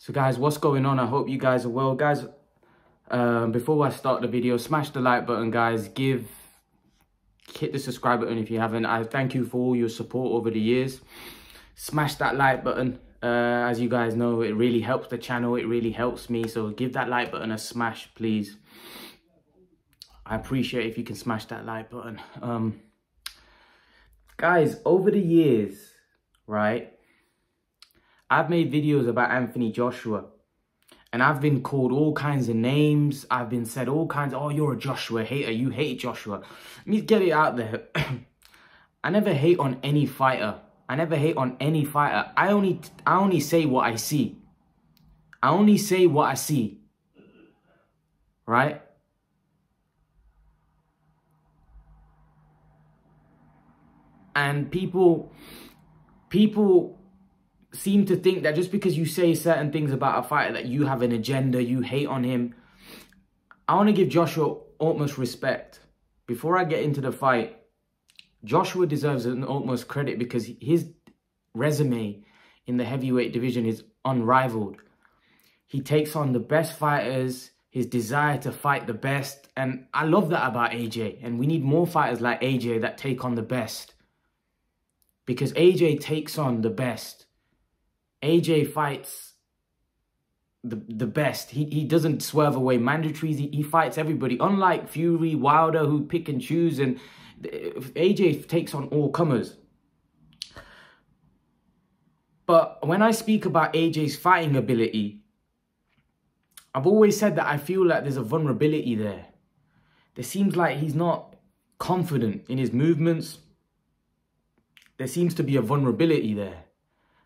So guys, what's going on? I hope you guys are well. Guys, before I start the video, smash the like button, guys. Hit the subscribe button if you haven't. I thank you for all your support over the years. Smash that like button. As you guys know, it really helps the channel. It really helps me. So give that like button a smash, please. I appreciate if you can smash that like button. Guys, over the years, right, I've made videos about Anthony Joshua. And I've been called all kinds of names. I've been said all kinds of, oh, you're a Joshua hater. You hate Joshua. Let me get it out there. I never hate on any fighter. I never hate on any fighter. I only say what I see. I only say what I see. Right? And people seem to think that just because you say certain things about a fighter that you have an agenda, you hate on him. I want to give Joshua utmost respect. Before I get into the fight, Joshua deserves an utmost credit because his resume in the heavyweight division is unrivaled. He takes on the best fighters, his desire to fight the best. And I love that about AJ. And we need more fighters like AJ that take on the best. Because AJ takes on the best. AJ fights the best. He doesn't swerve away mandatories. He fights everybody. Unlike Fury, Wilder, who pick and choose. And AJ takes on all comers. But when I speak about AJ's fighting ability, I've always said that I feel like there's a vulnerability there. There seems like he's not confident in his movements. There seems to be a vulnerability there.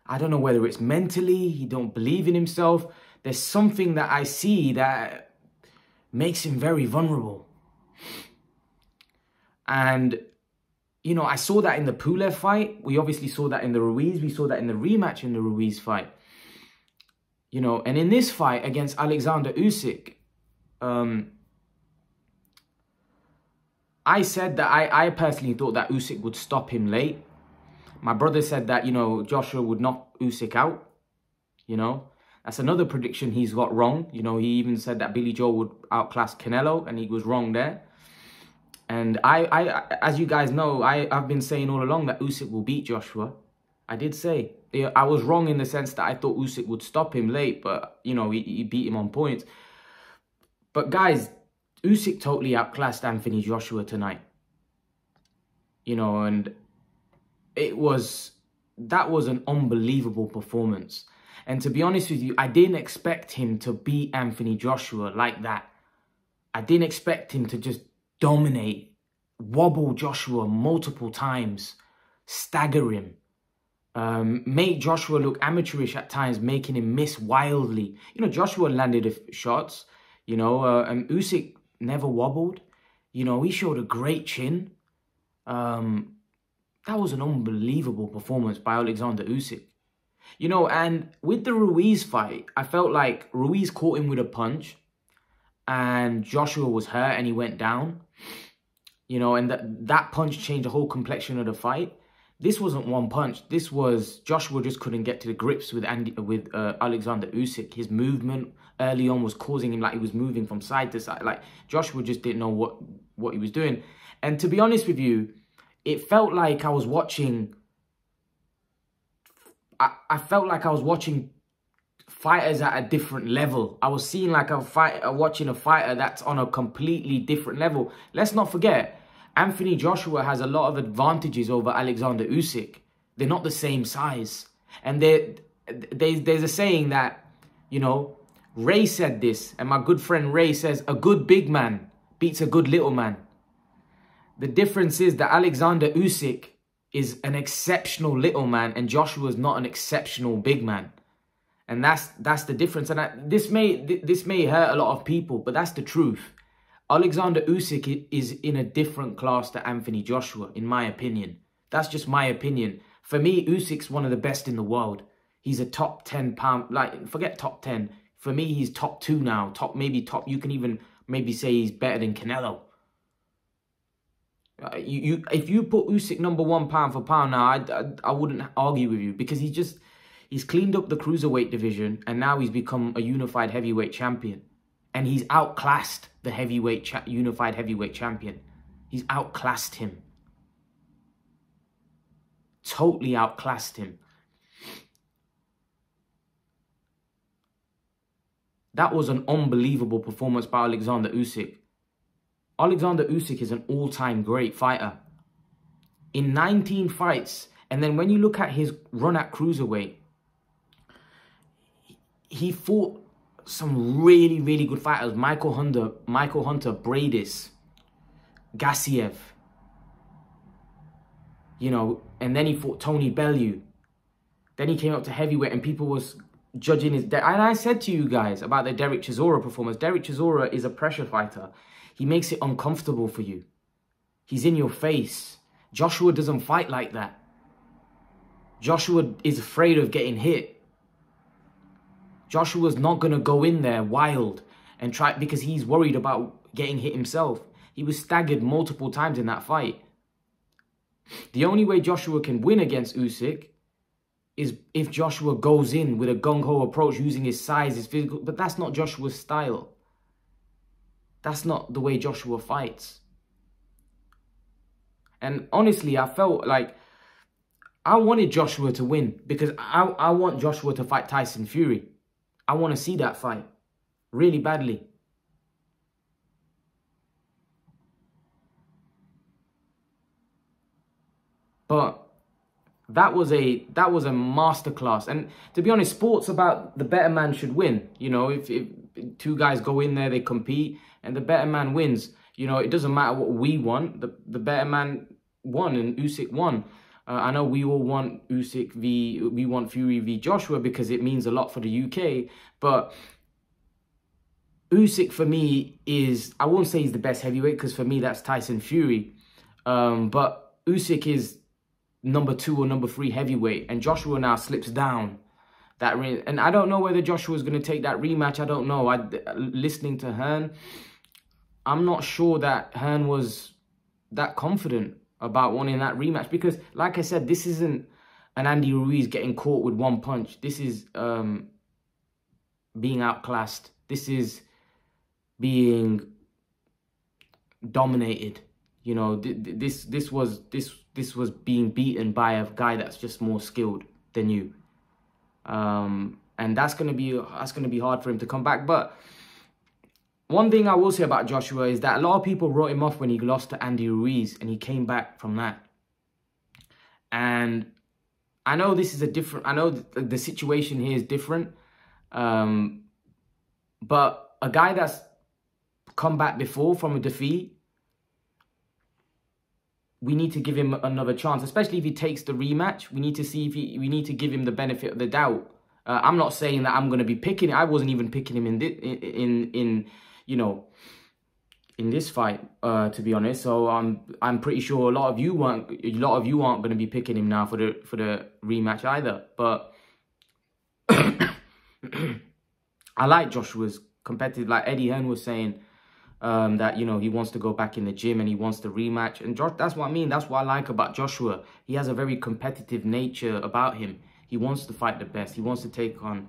I don't know whether it's mentally, he don't believe in himself. There's something that I see that makes him very vulnerable. And, you know, I saw that in the Pulev fight. We obviously saw that in the Ruiz. We saw that in the rematch in the Ruiz fight. You know, and in this fight against Oleksandr Uysk, I said that I personally thought that Usyk would stop him late. My brother said that, you know, Joshua would knock Usyk out, you know. That's another prediction he's got wrong. You know, he even said that Billy Joe would outclass Canelo, and he was wrong there. And as you guys know, I've been saying all along that Usyk will beat Joshua. I did say. I was wrong in the sense that I thought Usyk would stop him late, but, you know, he beat him on points. But, guys, Usyk totally outclassed Anthony Joshua tonight. You know, and that was an unbelievable performance. And to be honest with you, I didn't expect him to beat Anthony Joshua like that. I didn't expect him to just dominate, wobble Joshua multiple times, stagger him, make Joshua look amateurish at times, making him miss wildly. You know, Joshua landed shots, you know, and Usyk never wobbled. You know, he showed a great chin. That was an unbelievable performance by Oleksandr Uysk. You know, and with the Ruiz fight, I felt like Ruiz caught him with a punch and Joshua was hurt and he went down. You know, and that punch changed the whole complexion of the fight. This wasn't one punch. This was Joshua just couldn't get to the grips with Oleksandr Uysk. His movement early on was causing him, like he was moving from side to side. Like Joshua just didn't know what he was doing. And to be honest with you, it felt like I was watching, I felt like I was watching fighters at a different level. I was seeing like watching a fighter that's on a completely different level. Let's not forget, Anthony Joshua has a lot of advantages over Oleksandr Uysk. They're not the same size. And there's a saying that, you know, Ray said this, and my good friend Ray says, a good big man beats a good little man. The difference is that Oleksandr Uysk is an exceptional little man and Joshua is not an exceptional big man. And that's the difference. And this may hurt a lot of people, but that's the truth. Oleksandr Uysk is in a different class to Anthony Joshua, in my opinion. That's just my opinion. For me, Usyk's one of the best in the world. He's a top 10 pound, like, forget top 10. For me, he's top 2 now. Maybe top, you can even maybe say he's better than Canelo. If you put Usyk number 1 pound for pound now, I wouldn't argue with you because He's cleaned up the cruiserweight division, and now he's become a unified heavyweight champion. And he's outclassed the unified heavyweight champion. He's outclassed him. Totally outclassed him. That was an unbelievable performance by Oleksandr Uysk. Oleksandr Uysk is an all-time great fighter. In 19 fights, and then when you look at his run at cruiserweight, he fought some really, really good fighters. Michael Hunter, Bradis, Gassiev. You know, and then he fought Tony Bellew. Then he came up to heavyweight and people was judging his... And I said to you guys about the Derek Chisora performance. Derek Chisora is a pressure fighter. He makes it uncomfortable for you. He's in your face. Joshua doesn't fight like that. Joshua is afraid of getting hit. Joshua's not going to go in there wild and try, because he's worried about getting hit himself. He was staggered multiple times in that fight. The only way Joshua can win against Usyk is if Joshua goes in with a gung-ho approach using his size, his physical, but that's not Joshua's style. That's not the way Joshua fights. And honestly, I felt like I wanted Joshua to win because I want Joshua to fight Tyson Fury. I want to see that fight really badly. But that was a masterclass. And to be honest, sports about the better man should win. You know, if two guys go in there, they compete, and the better man wins. You know, it doesn't matter what we want. The better man won, and Usyk won. I know we all want we want Fury v Joshua because it means a lot for the UK. But Usyk for me is, I won't say he's the best heavyweight because for me that's Tyson Fury. But Usyk is number 2 or number 3 heavyweight, and Joshua now slips down that ring. And I don't know whether Joshua is going to take that rematch. I don't know. Listening to Hearn, I'm not sure that Hearn was that confident about wanting that rematch because, like I said, this isn't an Andy Ruiz getting caught with one punch. This is being outclassed. This is being dominated. You know, this was being beaten by a guy that's just more skilled than you, and that's gonna be hard for him to come back. But one thing I will say about Joshua is that a lot of people wrote him off when he lost to Andy Ruiz, and he came back from that. And I know this is a different. I know the situation here is different, but a guy that's come back before from a defeat, we need to give him another chance, especially if he takes the rematch. We need to see if we need to give him the benefit of the doubt. I'm not saying that I'm going to be picking. I wasn't even picking him in this fight, to be honest. So I'm pretty sure a lot of you aren't going to be picking him now for the rematch either. But I like Joshua's competitive. Like Eddie Hearn was saying, that, you know, he wants to go back in the gym and he wants the rematch. And that's what I mean. That's what I like about Joshua. He has a very competitive nature about him. He wants to fight the best. He wants to take on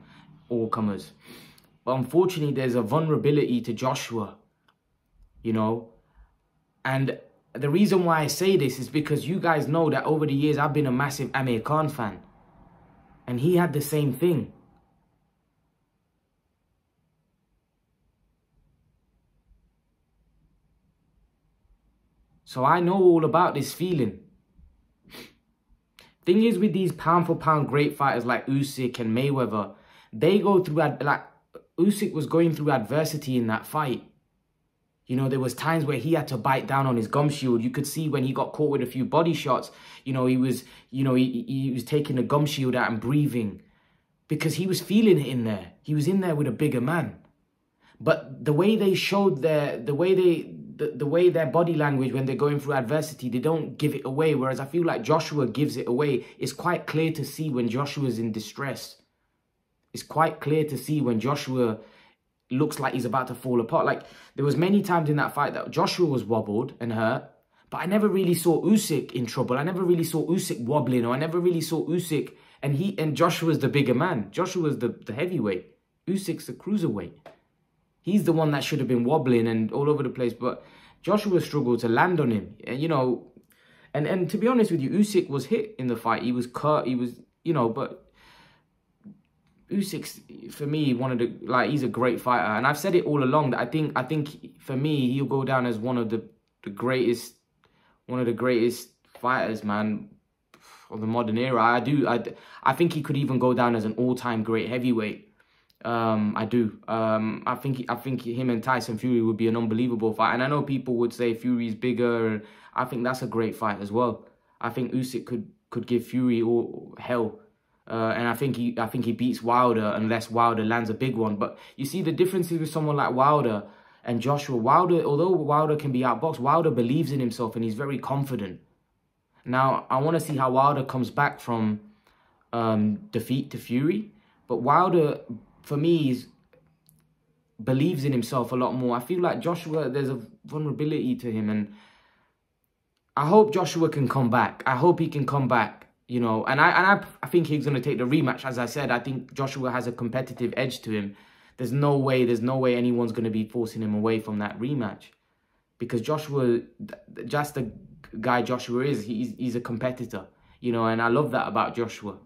all comers. But unfortunately, there's a vulnerability to Joshua, you know. And the reason why I say this is because you guys know that over the years, I've been a massive Amir Khan fan. And he had the same thing. So I know all about this feeling. Thing is, with these pound-for-pound great fighters like Usyk and Mayweather, they go through, like, Usyk was going through adversity in that fight. You know, there was times where he had to bite down on his gum shield. You could see when he got caught with a few body shots, you know, he was taking the gum shield out and breathing because he was feeling it in there. He was in there with a bigger man. But the way they showed the way their body language when they're going through adversity, they don't give it away. Whereas I feel like Joshua gives it away. It's quite clear to see when Joshua's in distress. It's quite clear to see when Joshua looks like he's about to fall apart. Like, there was many times in that fight that Joshua was wobbled and hurt, but I never really saw Usyk in trouble. I never really saw Usyk wobbling, or I never really saw Usyk And Joshua's the bigger man. Joshua's the heavyweight. Usyk's the cruiserweight. He's the one that should have been wobbling and all over the place, but Joshua struggled to land on him. And, you know, and to be honest with you, Usyk was hit in the fight. He was cut. He was, you know, but Usyk's, for me, he's a great fighter. And I've said it all along that I think for me, he'll go down as one of the greatest fighters, man, of the modern era. I think he could even go down as an all-time great heavyweight. I do. I think him and Tyson Fury would be an unbelievable fight. And I know people would say Fury's bigger. I think that's a great fight as well. I think Usyk could give Fury all hell. And I think he beats Wilder unless Wilder lands a big one. But you see the differences with someone like Wilder and Joshua. Wilder, although Wilder can be outboxed, Wilder believes in himself and he's very confident. Now, I want to see how Wilder comes back from defeat to Fury. But Wilder, for me, believes in himself a lot more. I feel like Joshua, there's a vulnerability to him. And I hope Joshua can come back. I hope he can come back. You know, and I think he's going to take the rematch. As I said, I think Joshua has a competitive edge to him. There's no way anyone's going to be forcing him away from that rematch. Because Joshua, just the guy Joshua is, he's a competitor. You know, and I love that about Joshua.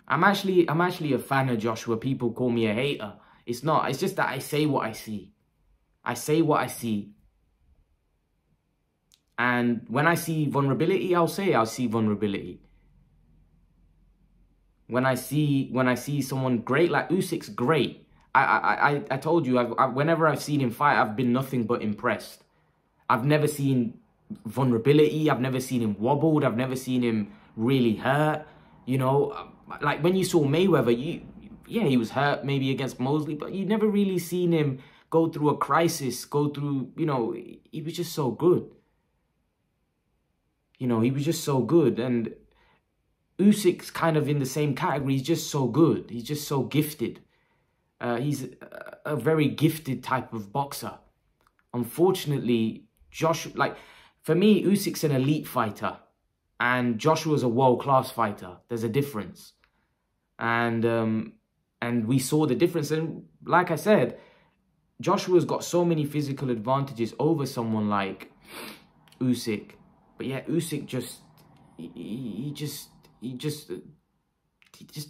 I'm actually a fan of Joshua. People call me a hater. It's not. It's just that I say what I see. I say what I see. And when I see vulnerability, I'll see vulnerability. When I see someone great, like Usyk's great. I told you, whenever I've seen him fight, I've been nothing but impressed. I've never seen vulnerability. I've never seen him wobbled. I've never seen him really hurt. You know, like when you saw Mayweather, yeah, he was hurt maybe against Mosley, but you never really seen him go through a crisis, you know, he was just so good. You know, he was just so good. And Usyk's kind of in the same category. He's just so good. He's just so gifted. He's a very gifted type of boxer. Unfortunately, for me, Usyk's an elite fighter. And Joshua's a world-class fighter. There's a difference. And we saw the difference. And like I said, Joshua's got so many physical advantages over someone like Usyk. But yeah, Usyk he just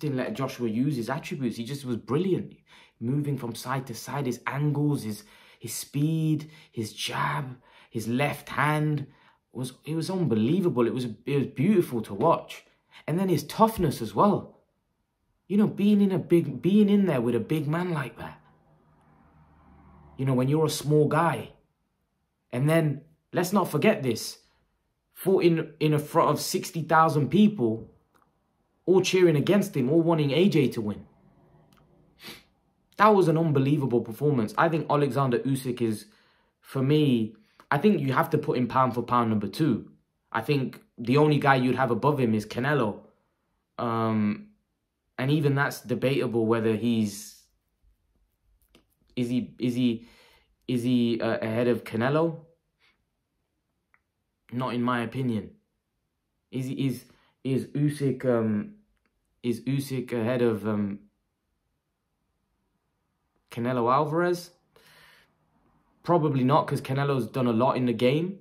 didn't let Joshua use his attributes. He just was brilliant, moving from side to side. His angles, his speed, his jab, his left hand it was unbelievable. It was beautiful to watch. And then his toughness as well. You know, being in there with a big man like that. You know, when you're a small guy, and then let's not forget this. Fought in a front of 60,000 people, all cheering against him, all wanting AJ to win. That was an unbelievable performance. I think Oleksandr Uysk is, for me, I think you have to put him pound for pound number 2. I think the only guy you'd have above him is Canelo. And even that's debatable whether is he ahead of Canelo? Not in my opinion. Is Usyk ahead of Canelo Alvarez? Probably not, because Canelo's done a lot in the game.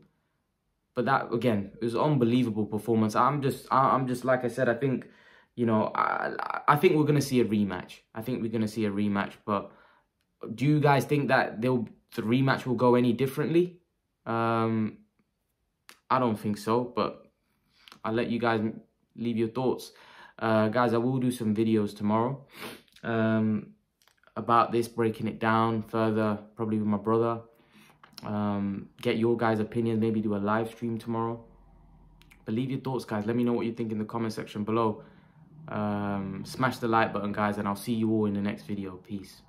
But that, again, it was an unbelievable performance. I'm just like I said, I think, you know, I think we're gonna see a rematch. I think we're gonna see a rematch. But do you guys think that the rematch will go any differently? I don't think so, but I'll let you guys leave your thoughts. Guys, I will do some videos tomorrow about this, breaking it down further, probably with my brother. Get your guys' opinions, maybe do a live stream tomorrow. But leave your thoughts, guys. Let me know what you think in the comment section below. Smash the like button, guys, and I'll see you all in the next video. Peace.